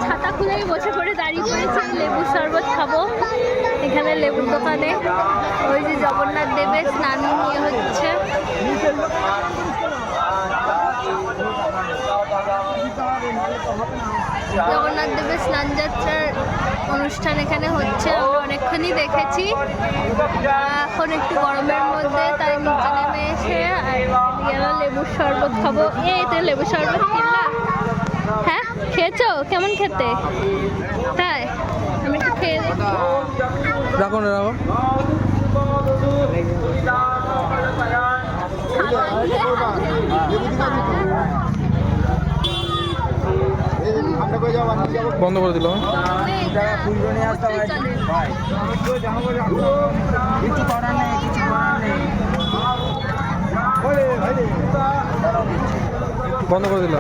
ছাতা খুলেই বসে পড়ে দাঁড়িয়ে পড়েছে লেবুর শরবত খাবো এখানে লেবুর দোকানে। ওই যে জগন্নাথ দেবের স্নান নিয়ে হচ্ছে। জগন্নাথ দেবের স্নান যাত্রার অনুষ্ঠান এখানে হচ্ছে, আমরা অনেকক্ষণই দেখেছি। এখন একটু গরমের মধ্যে তাই নিচে নেমে এসে লেবুর শরবত খাবো। তো লেবুর শরবত কিনলা? হ্যাঁ খেয়েছো? কেমন খেতে? তাই আমি একটু খেয়ে রাখো না রাখো। বন্ধ করে দিল। বন্ধ করে দিল।